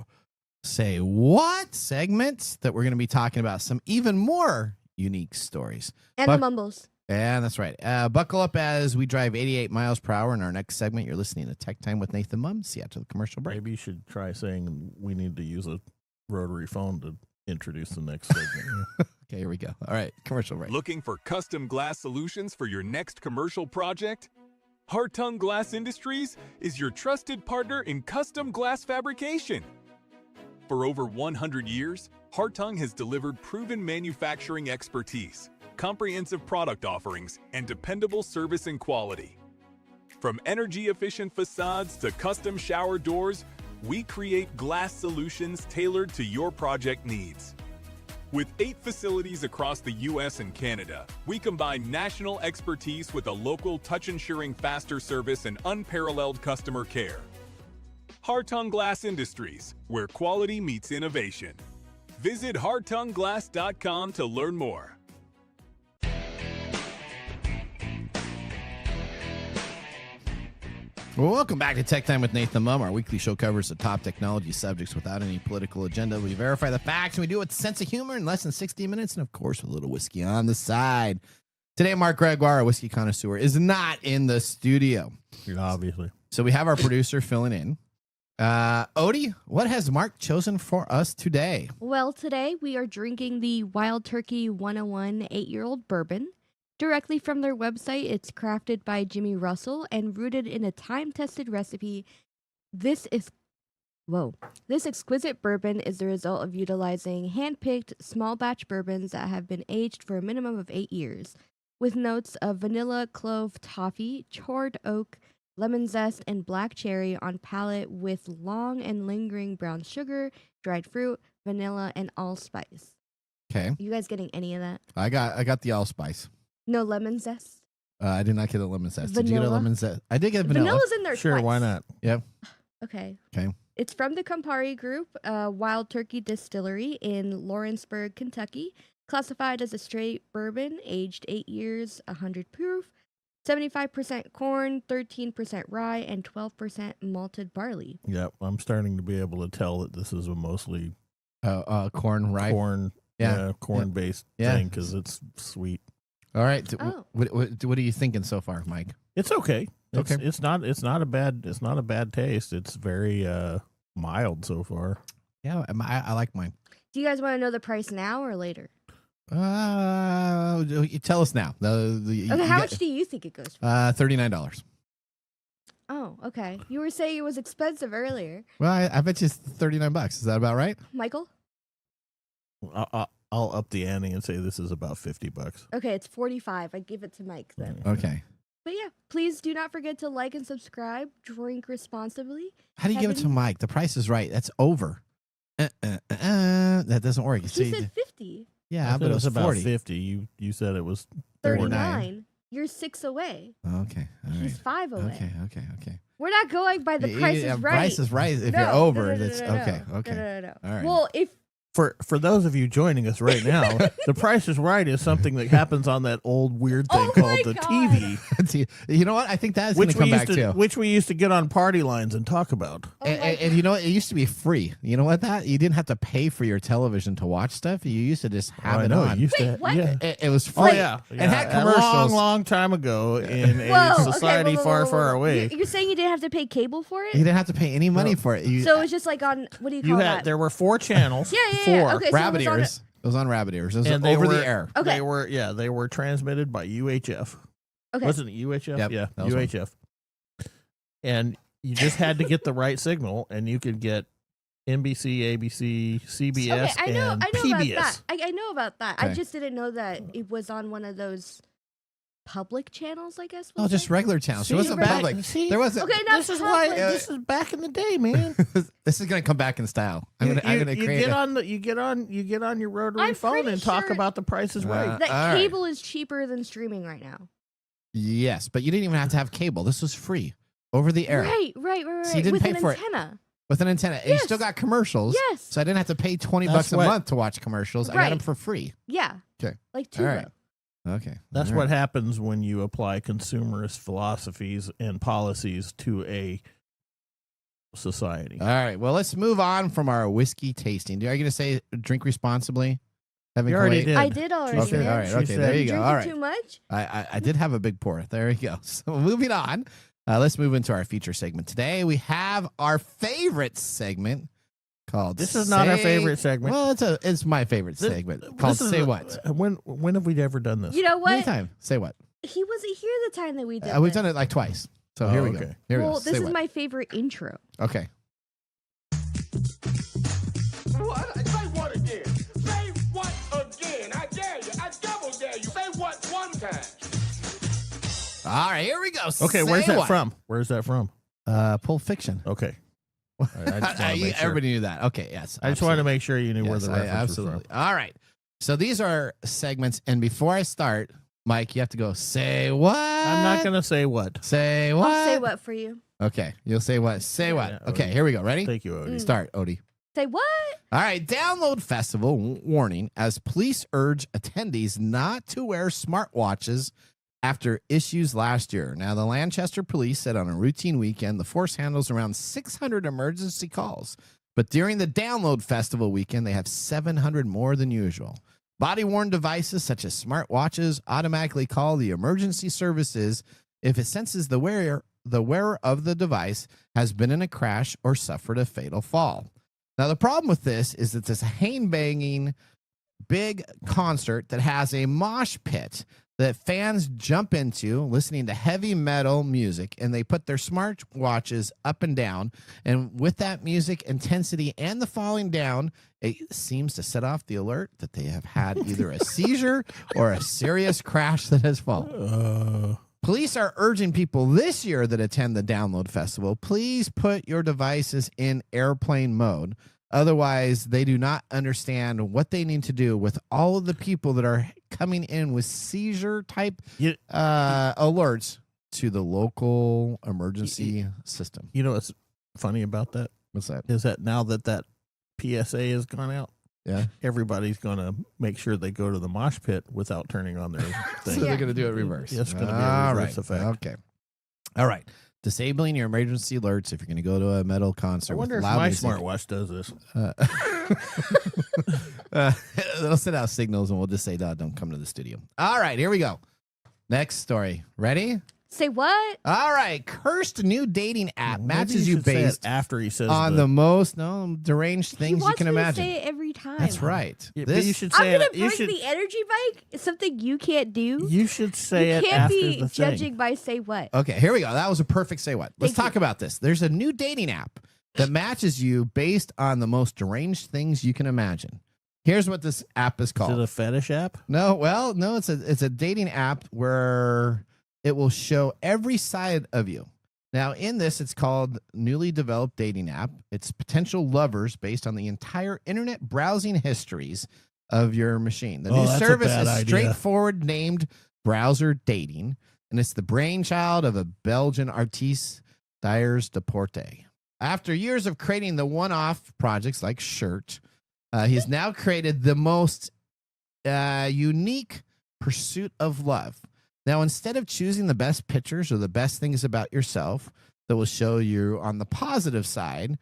Say What segment that we're going to be talking about some even more unique stories. and Buck- the mumbles. Yeah, that's right. Buckle up as we drive 88 miles per hour in our next segment. You're listening to Tech Time with Nathan Mumm. See you after the commercial break. maybe you should try saying we need to use a rotary phone to introduce the next segment. Okay, here we go. All right, commercial break. Looking for custom glass solutions for your next commercial project? Hartung Glass Industries is your trusted partner in custom glass fabrication. For over 100 years, Hartung has delivered proven manufacturing expertise, comprehensive product offerings, and dependable service and quality. From energy-efficient facades to custom shower doors, we create glass solutions tailored to your project needs. With 8 facilities across the U.S. and Canada, we combine national expertise with a local touch-ensuring faster service and unparalleled customer care. Hartung Glass Industries, where quality meets innovation. Visit hartungglass.com to learn more. Well, welcome back to Tech Time with Nathan Mumm. Our weekly show covers the top technology subjects without any political agenda. We verify the facts, and we do it with a sense of humor in less than 60 minutes, and of course, with a little whiskey on the side. Today, Mark Gregoire, a whiskey connoisseur, is not in the studio. Obviously. So we have our producer filling in. Odie, what has Mark chosen for us today? Well, today we are drinking the Wild Turkey 101 8-year-old bourbon. Directly from their website, it's crafted by Jimmy Russell and rooted in a time-tested recipe. This exquisite bourbon is the result of utilizing hand-picked small batch bourbons that have been aged for a minimum of 8 years, with notes of vanilla, clove, toffee, charred oak, lemon zest, and black cherry on palate with long and lingering brown sugar, dried fruit, vanilla, and allspice. Okay, You guys getting any of that? I got the allspice. No lemon zest? I did not get a lemon zest. Did you get a Vanilla? lemon zest? I did get vanilla. Vanilla's in there Sure, twice. why not? Yep. Okay. Okay. It's from the Campari Group, Wild Turkey Distillery in Lawrenceburg, Kentucky. Classified as a straight bourbon, aged 8 years, 100 proof. 75% corn, 13% rye, and 12% malted barley. Yeah, I'm starting to be able to tell that this is a mostly corn, rye. corn-based thing because it's sweet. All right. Oh. What are you thinking so far, Mike? It's okay. Okay. It's not a bad taste. It's very mild so far. Yeah, I like mine. Do you guys want to know the price now or later? You tell us now. How much do you think it goes for? $39. Oh, okay. You were saying it was expensive earlier. Well, I bet you it's $39. Is that about right? Michael? I'll up the ante and say this is about $50. Okay, it's 45. I give it to Mike then. Okay. But yeah, please do not forget to like and subscribe. Drink responsibly. How do you give it to Mike? The price is right. That's over. That doesn't work. He said 50. Yeah, but it was about 40. 50. You said it was 39. You're 6 away. Okay. All right. He's 5 away. Okay. We're not going by the price is right. Price is right. If No, you're over, no, that's okay. Okay. No. All right. Well, if For those of you joining us right now, The Price is Right is something that happens on that old weird thing called the TV. You know what? I think that is going to come back too. Which we used to get on party lines and talk about. And you know what? It used to be free. You know what? You didn't have to pay for your television to watch stuff. You used to just have it on. what? Yeah. It was free. Oh, yeah. It had commercials. A long time ago in a society far away. You're saying you didn't have to pay cable for it? You didn't have to pay any money for it. So it was just like on, what do you call that? There were 4 channels. Yeah. Okay, so Rabbit ears. It was on Rabbit ears. It was over the air. Okay. They were transmitted by UHF. Okay. Wasn't it UHF? Yep, Yeah, that was UHF. And you just had to get the right signal, and you could get NBC, ABC, CBS, I know and about PBS. that. I know about that. Okay. I just didn't know that it was on one of those public channels, I guess. Oh, just regular channels. It wasn't public. There wasn't. Okay, not This is public. why. This is back in the day, man. This is going to come back in style. I'm going to create. You get on your rotary I'm phone pretty and talk sure about The Price is Right. That all right. cable is cheaper than streaming right now. Yes, but you didn't even have to have cable. This was free over the air. Right. So you didn't With pay an for it. antenna. With an antenna. And you still got commercials. Yes. So I didn't have to pay $20 That's a what- month to watch commercials. I got Right. them for free. Yeah. Okay. Like All Tuba. right. Okay. That's All what right. happens when you apply consumerist philosophies and policies to a society. All right. Well, let's move on from our whiskey tasting. Are you going to say drink responsibly? You already did. I did already. Okay. man. All right. She Okay. said- There you go. Drinking All right. too much? I did have a big pour. There we go. So moving on. Let's move into our feature segment. Today we have our favorite segment called. This is not our favorite segment. Well, it's my favorite segment called This is Say What. When have we ever done this? You know what? Anytime. Say What. He wasn't here the time that we did We've this. done it like twice. So Oh, here we go. okay. Here we go. Well, this Say is what. my favorite intro. Okay. What? Say what again? Say what again? I dare you. I double dare you. Say what one time. All right. Here we go. Okay, Say where's that what. from? Where's that from? Pulp Fiction. Okay. I just wanna make sure. Everybody knew that. Okay. Yes. I just wanted to make sure you knew where the reference absolutely. was from. All right. So these are segments, and before I start, Mike, you have to go. Say what? I'm not gonna say what. Say what? I'll say what for you. Okay. You'll say what? Say what? Yeah, Okay. Odie. Here we go. Ready? Thank you, Odie. Start, Odie. Say what? All right. Download Festival warning as police urge attendees not to wear smartwatches after issues last year. Now, the Lancaster police said on a routine weekend, the force handles around 600 emergency calls. But during the Download Festival weekend, they have 700 more than usual. Body-worn devices such as smartwatches automatically call the emergency services if it senses the wearer of the device has been in a crash or suffered a fatal fall. Now, the problem with this is that this hang-banging big concert that has a mosh pit that fans jump into listening to heavy metal music, and they put their smartwatches up and down. And with that music intensity and the falling down, it seems to set off the alert that they have had either a seizure or a serious crash that has fallen. Police are urging people this year that attend the Download Festival, please put your devices in airplane mode. Otherwise, they do not understand what they need to do with all of the people that are coming in with seizure type alerts to the local emergency system. You know what's funny about that? What's that? Is that now that PSA has gone out, Yeah. everybody's going to make sure they go to the mosh pit without turning on their So thing. they're going to do it reverse. It's going to be a All reverse right. effect. Okay. All right. Disabling your emergency alerts if you're going to go to a metal concert. I wonder with if loud my music. smartwatch does this. It'll send out signals and we'll just say, no, don't come to the studio. All right, here we go. Next story. Ready? Say what? All right. Cursed new dating app Maybe matches you should say it based after he says on the most deranged He things you wants can me to imagine. say it every time. That's right. Yeah, but you should say I'm gonna it. You bring should. the energy bike. It's something you can't do. You should say You it can't after be the judging thing. by say what. Okay, here we go. That was a perfect say what. Let's Thank talk you. about this. There's a new dating app that matches you based on the most deranged things you can imagine. Here's what this app is Is called. it a fetish app? No, it's a dating app where it will show every side of you. Now, in this, it's called newly developed dating app. It's potential lovers based on the entire internet browsing histories of your machine. The Oh, new that's a service bad is idea. straightforward named Browser Dating, and it's the brainchild of a Belgian artiste, Dyers Deporte. After years of creating the one-off projects like Shirt, he's now created the most unique pursuit of love. Now, instead of choosing the best pictures or the best things about yourself that will show you on the positive side,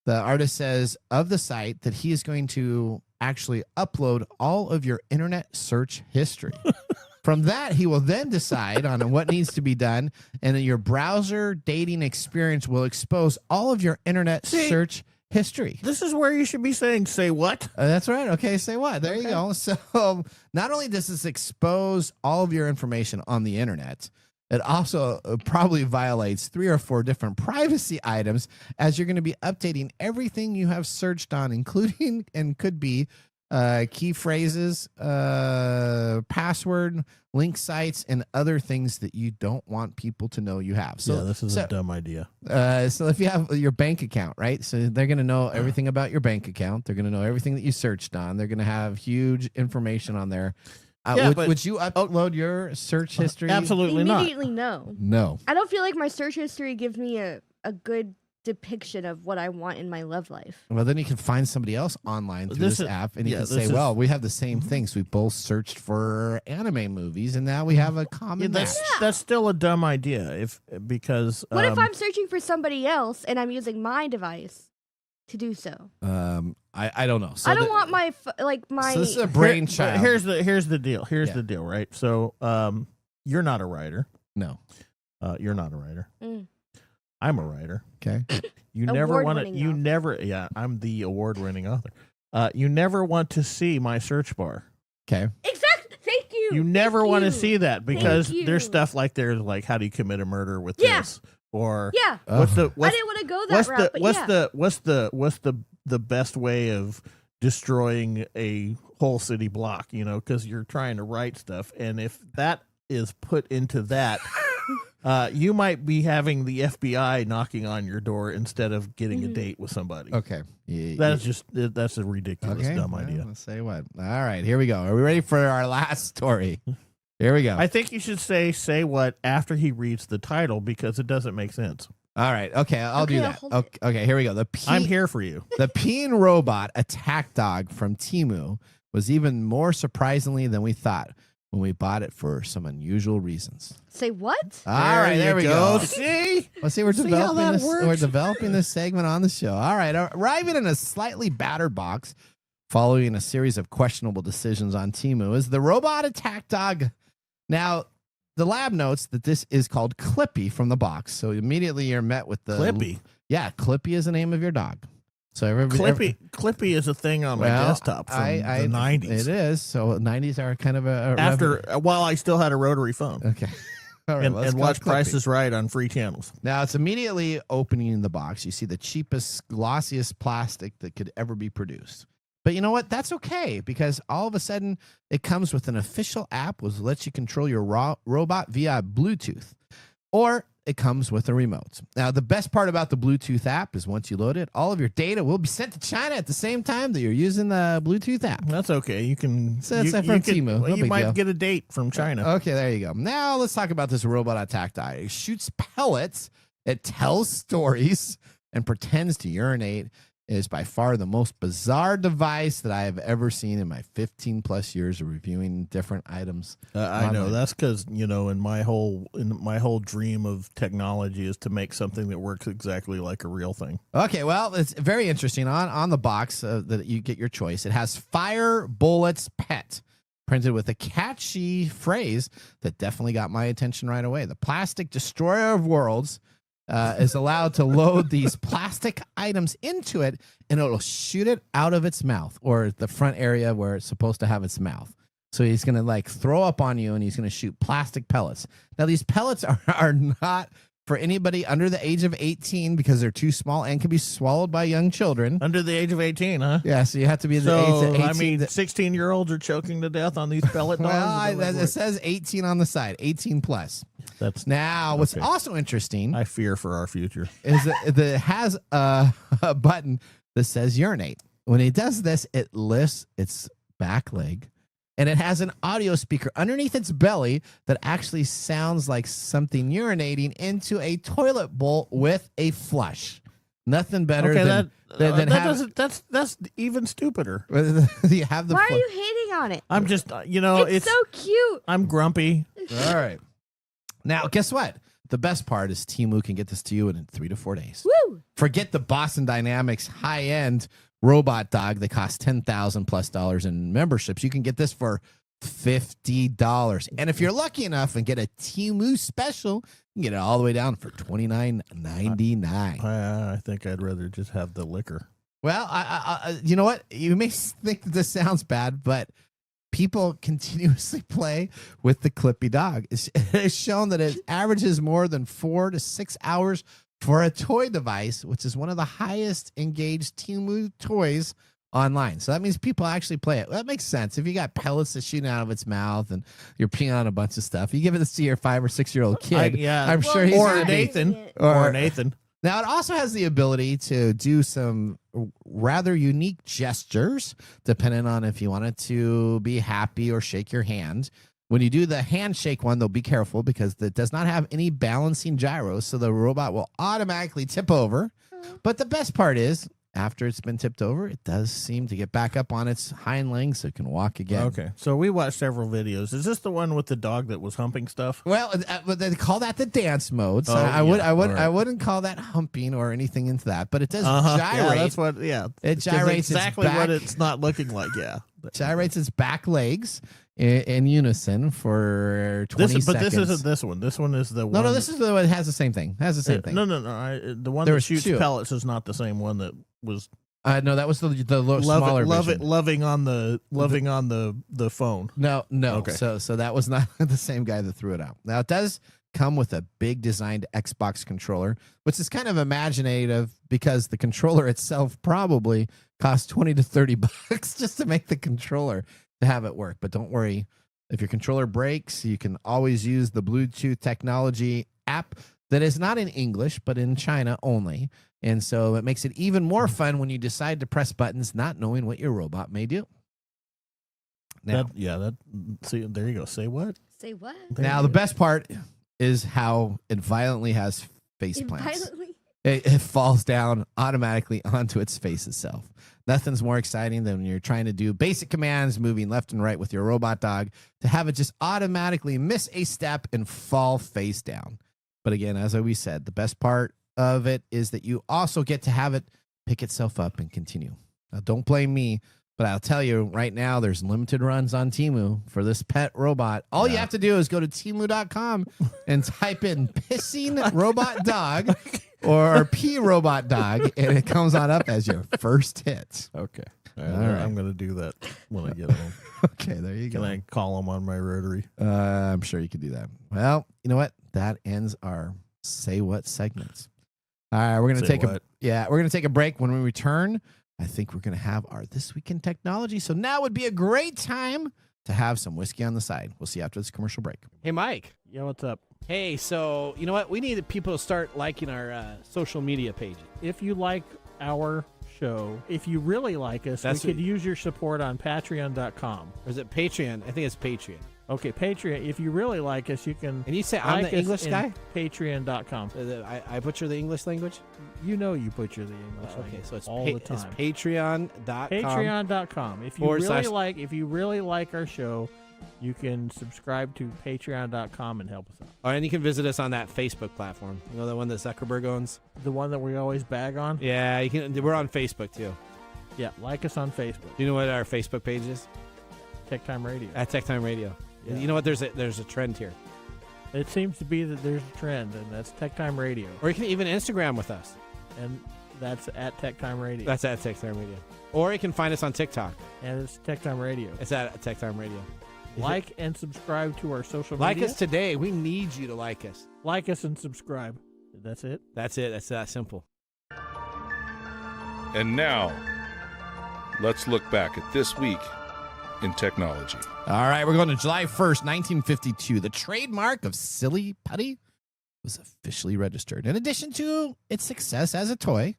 the artist says of the site that he is going to actually upload all of your internet search history. From that, he will then decide on what needs to be done, and then your browser dating experience will expose all of your internet search history. This is where you should be saying, say what? That's right. Okay, say what? There you go. So not only does this expose all of your information on the internet, it also probably violates 3 or 4 different privacy items, as you're going to be updating everything you have searched on, including and could be key phrases, password, link sites, and other things that you don't want people to know you have. So Yeah, this is a dumb idea. So if you have your bank account, right? So they're going to know everything about your bank account. They're going to know everything that you searched on. They're going to have huge information on there. Would you upload your search history? Absolutely not. Immediately no. No. I don't feel like my search history gives me a good depiction of what I want in my love life. Well, then you can find somebody else online through this app, and you can say, "Well, we have the same things. We both searched for anime movies, and now we have a common match." That's still a dumb idea. Because What if I'm searching for somebody else and I'm using my device to do so? I don't know. So I don't want my my. So this is a brainchild. Here's the deal. Here's Yeah. the deal, right? So you're not a writer. No. You're not a writer. Mm. I'm a writer. Okay. You never want to. Award-winning You author. never. Yeah, I'm the award-winning author. You never want to see my search bar. Okay. Exactly. Thank you. You never Thank want to you. see that because Thank you. there's stuff like there's like how do you commit a murder with Yeah. this or Yeah. what's the I what's, didn't want to go that route, but what's the best way of destroying a whole city block? You know, because you're trying to write stuff, and if that is put into that. You might be having the FBI knocking on your door instead of getting a date with somebody. Okay. That's a ridiculous, dumb idea. Let's say what. All right, here we go. Are we ready for our last story? Here we go. I think you should say what after he reads the title because it doesn't make sense. All right. Okay, I'll do Okay, that. hold it. Okay, here we go. I'm here for you. The peeing robot attack dog from Temu was even more surprisingly than we thought when we bought it for some unusual reasons. Say what? All right, there we go. See? Let's see, we're See how developing that this. works? We're developing this segment on the show. All right, arriving in a slightly battered box, following a series of questionable decisions on Temu, is the robot attack dog. Now, the lab notes that this is called Clippy from the box. So immediately you're met with the Clippy. Yeah, Clippy is the name of your dog. So Clippy is a thing on my desktop from the 90s. It is. So 90s are kind of while I still had a rotary phone. Okay. All right, let's and go watch Clippy. Price is Right on free channels. Now it's immediately opening the box. You see the cheapest, glossiest plastic that could ever be produced. But you know what? That's okay because all of a sudden it comes with an official app which lets you control your robot via Bluetooth, or it comes with a remote. Now, the best part about the Bluetooth app is once you load it, all of your data will be sent to China at the same time that you're using the Bluetooth app. That's okay. You can. So that's you, from you can- Temu. No you big might deal. get a date from China. Okay, there you go. Now let's talk about this robot attack dog. It shoots pellets, it tells stories, and pretends to urinate It is by far the most bizarre device that I have ever seen in my 15 plus years of reviewing different items. I know that's because in my whole dream of technology is to make something that works exactly like a real thing. Okay, well, it's very interesting. On the box that you get your choice, it has Fire Bullets Pet printed with a catchy phrase that definitely got my attention right away. The plastic destroyer of worlds is allowed to load these plastic items into it, and it'll shoot it out of its mouth, or the front area where it's supposed to have its mouth. So he's going to throw up on you, and he's going to shoot plastic pellets. Now, these pellets are not for anybody under the age of 18 because they're too small and can be swallowed by young children. Under the age of 18, huh? Yeah, so you have to be the age of 18. I mean, 16-year-olds are choking to death on these pellet dogs. Well, it says 18 on the side, 18 plus. That's now what's also interesting. I fear for our future. Is that it has a button that says urinate. When it does this, it lifts its back leg, and it has an audio speaker underneath its belly that actually sounds like something urinating into a toilet bowl with a flush. Nothing better than that's even stupider. You have the. Why are you hating on it? I'm just it's so cute. I'm grumpy. All right. Now, guess what? The best part is Temu can get this to you in 3 to 4 days. Woo! Forget the Boston Dynamics high-end robot dog that costs $10,000+ in memberships. You can get this for $50. And if you're lucky enough and get a Temu special, you can get it all the way down for $29.99. I think I'd rather just have the liquor. Well, you know what? You may think that this sounds bad, but people continuously play with the Clippy dog. It's shown that it averages more than 4 to 6 hours for a toy device, which is one of the highest engaged Temu toys online. So that means people actually play it. Well, that makes sense. If you got pellets that shooting out of its mouth and you're peeing on a bunch of stuff, you give it to your 5 or 6 year old kid. I'm sure he's or happy. Nathan. Or Nathan. Now, it also has the ability to do some rather unique gestures, depending on if you want it to be happy or shake your hand. When you do the handshake one, though, be careful because it does not have any balancing gyros, so the robot will automatically tip over. But the best part is, after it's been tipped over, it does seem to get back up on its hind legs so it can walk again. Okay, so we watched several videos. Is this the one with the dog that was humping stuff? Well, they call that the dance mode. So I wouldn't call that humping or anything into that, but it does gyrate. Yeah, that's what. Yeah, it gyrates exactly its back, what it's not looking like. Yeah, gyrates its back legs in unison for 20 seconds. But this isn't this one. This one is the one. No, this is the one that has the same thing. Has the same thing. No. The one that shoots pellets is not the same one that was. No, that was the smaller version. Loving on the phone. No. Okay. So that was not the same guy that threw it out. Now it does come with a big designed Xbox controller, which is kind of imaginative because the controller itself probably costs $20 to $30 just to make the controller to have it work. But don't worry, if your controller breaks, you can always use the Bluetooth technology app that is not in English but in China only. And so it makes it even more fun when you decide to press buttons not knowing what your robot may do. Now, see, there you go. Say what? Say what? Now, the best part is how it violently has face plants. It falls down automatically onto its face itself. Nothing's more exciting than when you're trying to do basic commands, moving left and right with your robot dog, to have it just automatically miss a step and fall face down. But again, as we said, the best part of it is that you also get to have it pick itself up and continue. Now, don't blame me, but I'll tell you right now, there's limited runs on Temu for this pet robot. All you have to do is go to Temu.com and type in pissing robot dog or pee robot dog, and it comes on up as your first hit. Okay. All right. I'm going to do that when I get home. Okay, there you go. Can I call them on my rotary? I'm sure you can do that. Well, you know what? That ends our Say What segments. All right, we're going to take a break. When we return, I think we're going to have our This Week in Technology. So now would be a great time to have some whiskey on the side. We'll see you after this commercial break. Hey, Mike. Yeah, what's up? Hey, so you know what? We need people to start liking our social media pages. If you like our show, if you really like us, we could use your support on Patreon.com. Or is it Patreon? I think it's Patreon. Okay, Patreon. If you really like us, you can. And you say I'm like the us English in guy? Patreon.com. I butcher the English language? You know you butcher the English Okay, language so it's all the it's time. patreon.com. Patreon.com. If you really like our show, you can subscribe to Patreon.com and help us out. Oh, and you can visit us on that Facebook platform. You know, the one that Zuckerberg owns? The one that we always bag on? Yeah, you can. We're on Facebook, too. Yeah, like us on Facebook. Do you know what our Facebook page is? TechTime Radio. At TechTime Radio. Yeah. You know what? There's a trend here. It seems to be that there's a trend, and that's TechTime Radio. Or you can even Instagram with us. And that's at TechTime Radio. That's at TechTime Radio. Or you can find us on TikTok. And it's TechTime Radio. It's at TechTime Radio. Like and subscribe to our social like media. us today. We need you to like us. Like us and subscribe. That's it? That's it. That's that simple. And now, let's look back at this week in technology. All right, we're going to July 1st, 1952. The trademark of Silly Putty was officially registered. In addition to its success as a toy,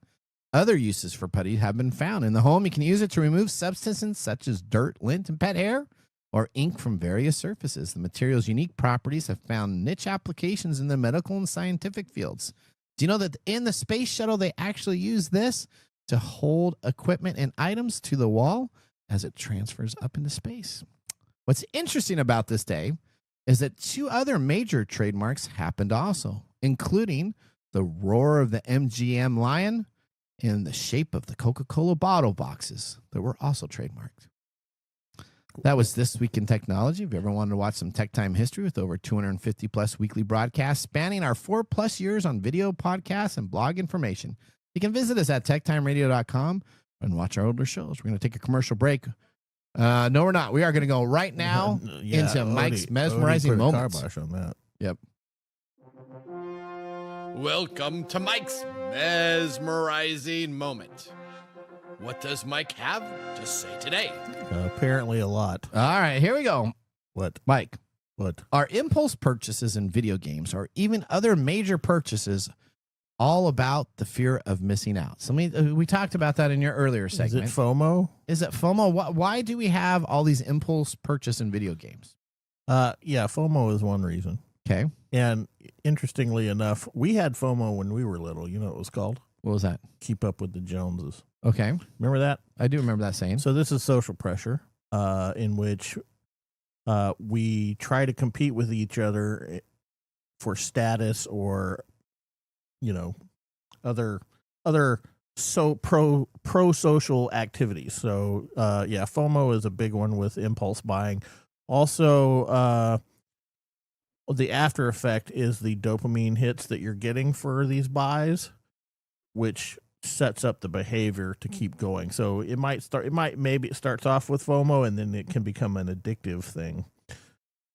other uses for putty have been found. In the home, you can use it to remove substances such as dirt, lint, and pet hair, or ink from various surfaces. The material's unique properties have found niche applications in the medical and scientific fields. Do you know that in the space shuttle, they actually use this to hold equipment and items to the wall as it transfers up into space? What's interesting about this day is that two other major trademarks happened also, including the roar of the MGM lion and the shape of the Coca-Cola bottle boxes that were also trademarked. That was This Week in Technology. If you ever wanted to watch some Tech Time history with over 250 plus weekly broadcasts spanning our 4+ years on video, podcasts, and blog information, you can visit us at techtimeradio.com and watch our older shows. We're going to take a commercial break. No, we're not. We are going to go right now into Mike's mesmerizing moments. Car on that. Yep. Welcome to Mike's mesmerizing moment. What does Mike have to say today? Apparently a lot. All right, here we go. What? Mike, What? are impulse purchases in video games or even other major purchases all about the fear of missing out? So we talked about that in your earlier segment. Is it FOMO? Is it FOMO? Why do we have all these impulse purchase in video games? Yeah, FOMO is one reason. Okay. And interestingly enough, we had FOMO when we were little. You know what it was called? What was that? Keep up with the Joneses. Okay. Remember that? I do remember that saying. So this is social pressure, in which we try to compete with each other for status or, other pro social activities. So yeah, FOMO is a big one with impulse buying. Also, the after effect is the dopamine hits that you're getting for these buys, which sets up the behavior to keep going. So maybe it starts off with FOMO and then it can become an addictive thing,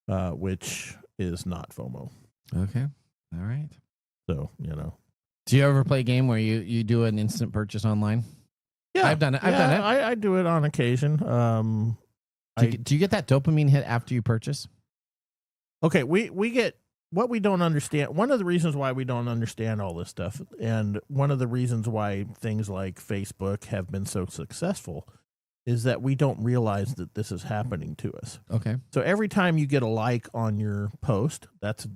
which is not FOMO. Okay. All right. So, Do you ever play a game where you do an instant purchase online? Yeah, I've done it. I've done it. I do it on occasion. Do you get that dopamine hit after you purchase? Okay, we get what we don't understand. One of the reasons why we don't understand all this stuff, and one of the reasons why things like Facebook have been so successful, is that we don't realize that this is happening to us. Okay. So every time you get a like on your post, that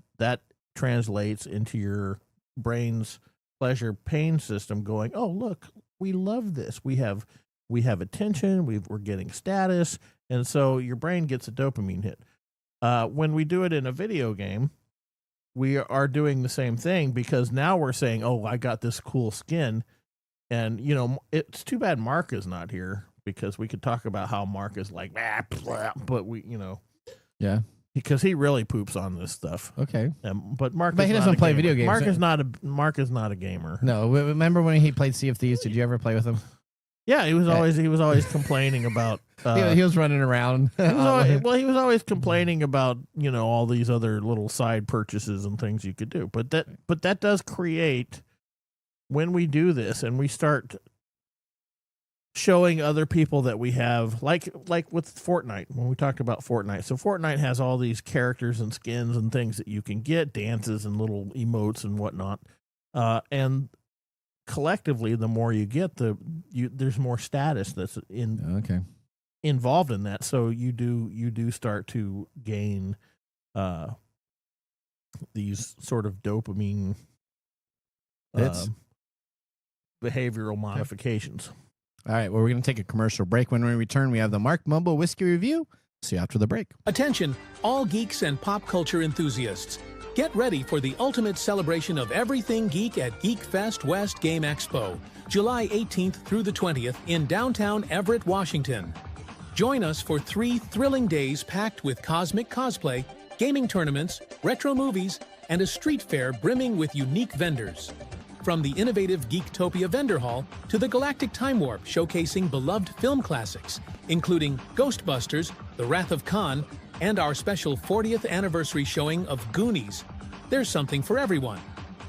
translates into your brain's pleasure pain system going, oh, look, we love this. We have attention. We're getting status. And so your brain gets a dopamine hit. When we do it in a video game, we are doing the same thing because now we're saying, oh, I got this cool skin. And, it's too bad Mark is not here because we could talk about how Mark is like, but we, Yeah. Because he really poops on this stuff. Okay. But Mark, But he doesn't play video games. Mark is not a gamer. No. Remember when he played Sea of Thieves? Did you ever play with him? Yeah, he was always complaining about. He was running around. He was always complaining about all these other little side purchases and things you could do. But that does create, when we do this and we start showing other people that we have, like with Fortnite, when we talked about Fortnite. So Fortnite has all these characters and skins and things that you can get, dances and little emotes and whatnot. And collectively, the more you get, there's more status that's in. Okay. involved in that. So you do start to gain these sort of dopamine behavioral modifications. All right, well, we're going to take a commercial break. When we return, we have the Mark Mumbo Whiskey Review. See you after the break. Attention, all geeks and pop culture enthusiasts. Get ready for the ultimate celebration of everything geek at Geek Fest West Game Expo, July 18th through the 20th in downtown Everett, Washington. Join us for 3 thrilling days packed with cosmic cosplay, gaming tournaments, retro movies, and a street fair brimming with unique vendors. From the innovative Geektopia Vendor Hall to the Galactic Time Warp showcasing beloved film classics, including Ghostbusters, The Wrath of Khan, and our special 40th anniversary showing of Goonies. There's something for everyone.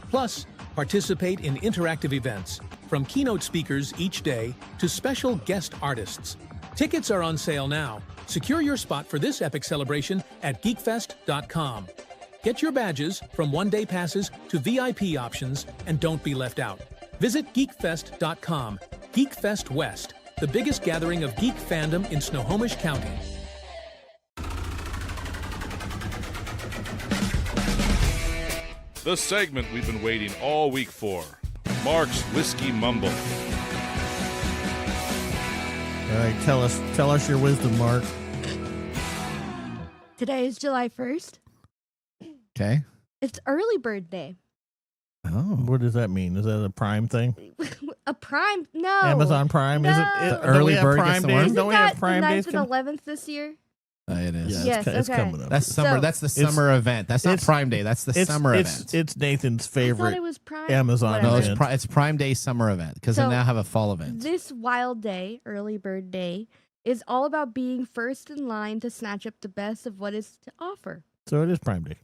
Plus, participate in interactive events, from keynote speakers each day to special guest artists. Tickets are on sale now. Secure your spot for this epic celebration at geekfest.com. Get your badges from one-day passes to VIP options and don't be left out. Visit geekfest.com. Geekfest West, the biggest gathering of geek fandom in Snohomish County. The segment we've been waiting all week for. Mark's Whiskey Mumble. All right, tell us your wisdom, Mark. Today is July 1st. Okay. It's early bird day. Oh. What does that mean? Is that a Prime thing? A Prime? No. Amazon Prime? No. Is it The don't we early have bird Prime gets the days? worm? Isn't Don't we have that Prime the days? 9th and 11th this year? It is. Yeah, Yes, it's okay. coming up. That's summer. So- That's the summer event. That's not it's- Prime Day. That's the summer event. It's Nathan's I thought favorite it was Prime. Amazon No, Whatever. event. it's Prime Day summer event because they So, now have a fall event. This wild day, early bird day, is all about being first in line to snatch up the best of what is to offer. So it is Prime Day.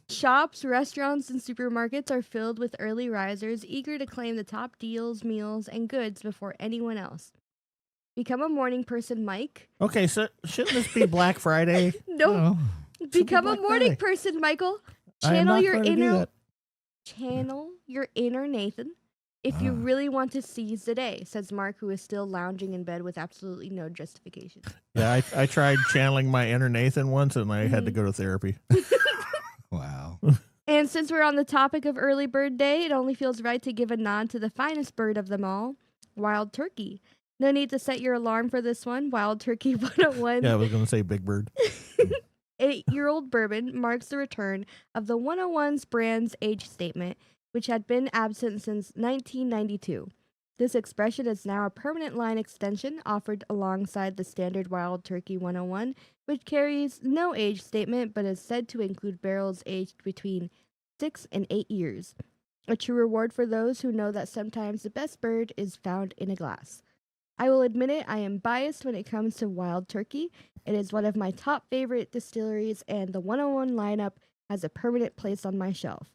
Shops, restaurants, and supermarkets are filled with early risers eager to claim the top deals, meals, and goods before anyone else. Become a morning person, Mike. Okay, so shouldn't this be Black Friday? No, Oh. become a Black morning Friday. person, Michael. I am Channel not your going to do inner that. channel your inner Nathan if you Ah. really want to seize the day, says Mark, who is still lounging in bed with absolutely no justification. Yeah, I tried channeling my inner Nathan once, and I had to Mhm. go to therapy. Wow. And since we're on the topic of early bird day, it only feels right to give a nod to the finest bird of them all, wild turkey. No need to set your alarm for this one. Wild Turkey 101. Yeah, I was going to say Big Bird. 8-year-old bourbon marks the return of the 101's brand's age statement, which had been absent since 1992. This expression is now a permanent line extension offered alongside the standard Wild Turkey 101, which carries no age statement but is said to include barrels aged between 6 and 8 years. A true reward for those who know that sometimes the best bird is found in a glass. I will admit it, I am biased when it comes to Wild Turkey. It is one of my top favorite distilleries, and the 101 lineup has a permanent place on my shelf.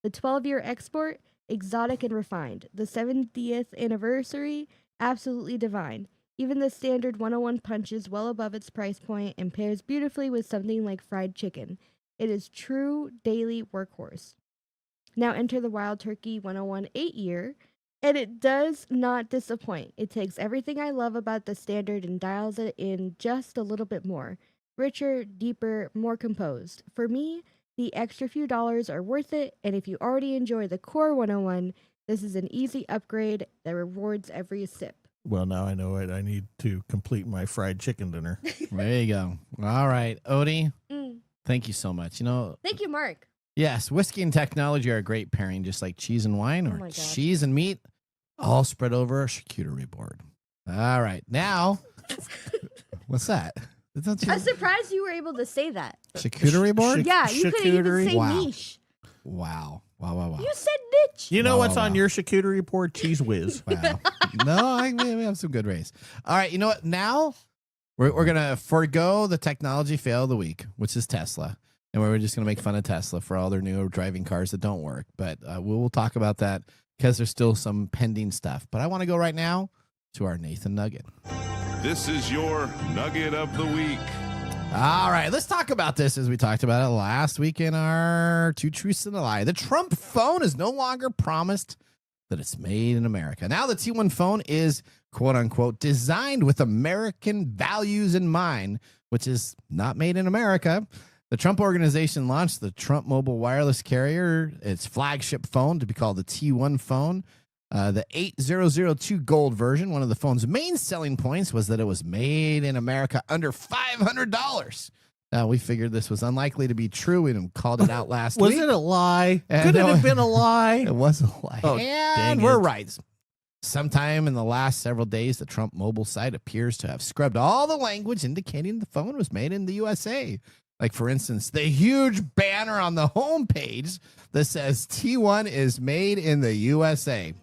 The 12-year export, exotic and refined. The 70th anniversary, absolutely divine. Even the standard 101 punches well above its price point and pairs beautifully with something like fried chicken. It is true daily workhorse. Now enter the Wild Turkey 101 8-year, and it does not disappoint. It takes everything I love about the standard and dials it in just a little bit more. Richer, deeper, more composed. For me, the extra few dollars are worth it, and if you already enjoy the core 101, this is an easy upgrade that rewards every sip. Well, now I know it. I need to complete my fried chicken dinner. There you go. All right, Odie, Mm. thank you so much. You know, Thank you, Mark. yes, whiskey and technology are a great pairing, just like cheese and wine Oh or my gosh. cheese and meat, all spread over a charcuterie board. All right, now, what's that? Don't you- I'm surprised you were able to say that. charcuterie board? Yeah, you couldn't even charcuterie? say Wow. niche. Wow. Wow. You said niche. You know Wow, what's wow, on wow. your charcuterie board? Cheese whiz. Wow. No, we have some good rays. All right, you know what? Now we're gonna forego the technology fail of the week, which is Tesla, and we're just gonna make fun of Tesla for all their new driving cars that don't work. But we'll talk about that because there's still some pending stuff. But I want to go right now to our Nathan Nugget. This is your Nugget of the Week. All right, let's talk about this as we talked about it last week in our Two Truths and a Lie. The Trump phone is no longer promised that it's made in America. Now the T1 phone is, quote unquote, designed with American values in mind, which is not made in America. The Trump organization launched the Trump Mobile Wireless Carrier, its flagship phone, to be called the T1 phone. The 8002 Gold version, one of the phone's main selling points was that it was made in America under $500. We figured this was unlikely to be true and called it out last week. Was it a lie? And Could it have been a lie? It was a lie. Oh, and dang we're it. right. Sometime in the last several days, the Trump mobile site appears to have scrubbed all the language indicating the phone was made in the USA. Like, for instance, the huge banner on the homepage that says T1 is made in the USA.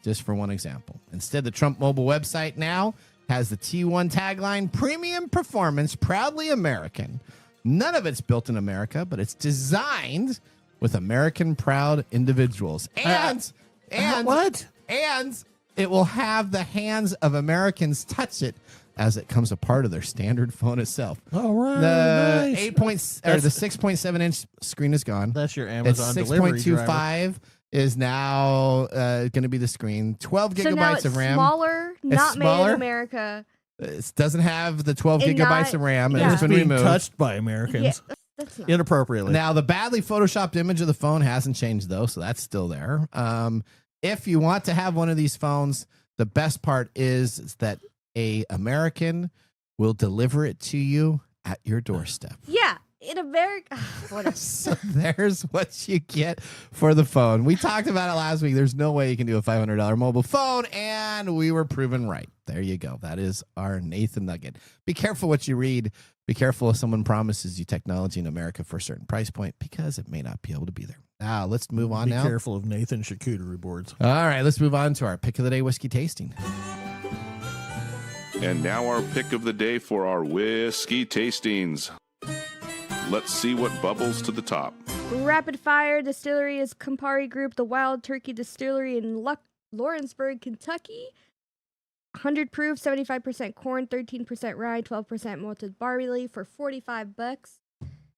Just for one example. Instead, the Trump mobile website now has the T1 tagline, premium performance, proudly American. None of it's built in America, but it's designed with American proud individuals. And what? And it will have the hands of Americans touch it as it comes a part of their standard phone itself. All right. The nice. the 6.7 inch screen is gone. That's your Amazon It's delivery 6.25 is now going to be the screen. 12 So now gigabytes it's of RAM. smaller, not made smaller. in America. It doesn't have the 12 And gigabytes not- of RAM. yeah. It's It's been being removed. touched by Americans That's not. inappropriately. Now, the badly photoshopped image of the phone hasn't changed, though, so that's still there. If you want to have one of these phones, the best part is that a American will deliver it to you at your doorstep. Yeah, in America. Whatever. So there's what you get for the phone. We talked about it last week. There's no way you can do a $500 mobile phone, and we were proven right. There you go. That is our Nathan Nugget. Be careful what you read. Be careful if someone promises you technology in America for a certain price point, because it may not be able to be there. Now, let's move on Be now. careful of Nathan charcuterie boards. All right, let's move on to our pick of the day whiskey tasting. And now our pick of the day for our whiskey tastings. Let's see what bubbles to the top. Rapid Fire Distillery is Campari Group, the Wild Turkey Distillery in Lawrenceburg, Kentucky. 100 proof, 75% corn, 13% rye, 12% malted barley for $45.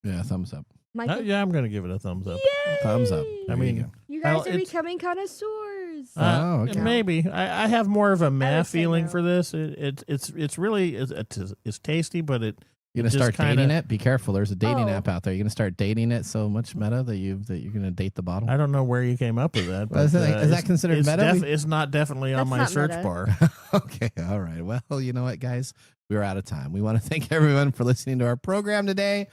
Yeah, thumbs up. Michael? Yeah, I'm going to give it a thumbs up. Yay! Thumbs up. I There mean, you go. You guys Well, are it's- becoming connoisseurs. Oh, okay. Maybe I have more of a meh would say feeling no. for this. It's really it's tasty, but You're gonna just start dating kinda- it. Be careful. There's a dating Oh. app out there. You're gonna start dating it so much meta that you're gonna date the bottle. I don't know where you came up with that. Well, is But, that- is that considered it's meta? it's not definitely on That's my not search meta. bar. Okay. All right. Well, you know what, guys? We're out of time. We want to thank everyone for listening to our program today.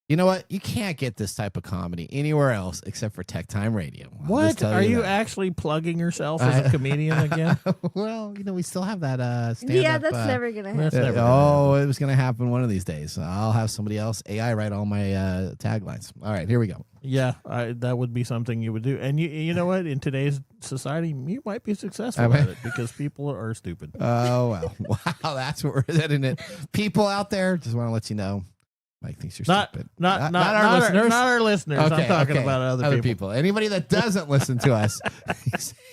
You know what? You can't get this type of comedy anywhere else except for TechTime Radio. I'll just What? tell Are you that. actually plugging yourself as a comedian again? Well, we still have that stand-up. Yeah, that's never going to happen. That's never gonna Oh, it was going to happen one of these days. I'll have somebody else AI write all my taglines. All right, here we go. Yeah, that would be something you would do. And you know what? In today's society, you might be successful I mean- at it because people are stupid. Oh, well. Wow, that's what we're heading it. People out there, just want to let you know, Mike thinks you're stupid. Not our listeners. Not our listeners. I'm talking about other people. Anybody that doesn't listen to us,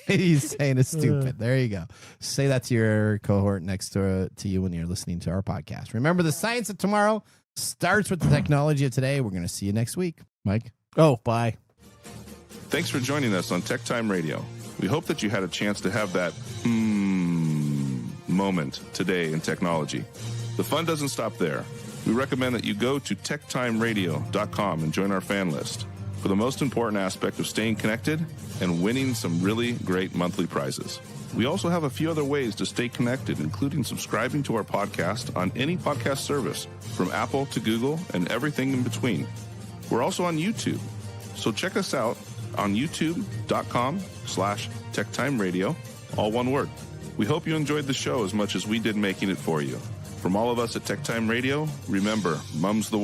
he's saying it's stupid. There you go. Say that to your cohort next to you when you're listening to our podcast. Remember, the science of tomorrow starts with the technology of today. We're going to see you next week. Mike? Oh, bye. Thanks for joining us on TechTime Radio. We hope that you had a chance to have that moment today in technology. The fun doesn't stop there. We recommend that you go to techtimeradio.com and join our fan list for the most important aspect of staying connected and winning some really great monthly prizes. We also have a few other ways to stay connected, including subscribing to our podcast on any podcast service, from Apple to Google and everything in between. We're also on YouTube, so check us out on youtube.com/techtimeradio, all one word. We hope you enjoyed the show as much as we did making it for you. From all of us at TechTime Radio, remember, Mumm's the word.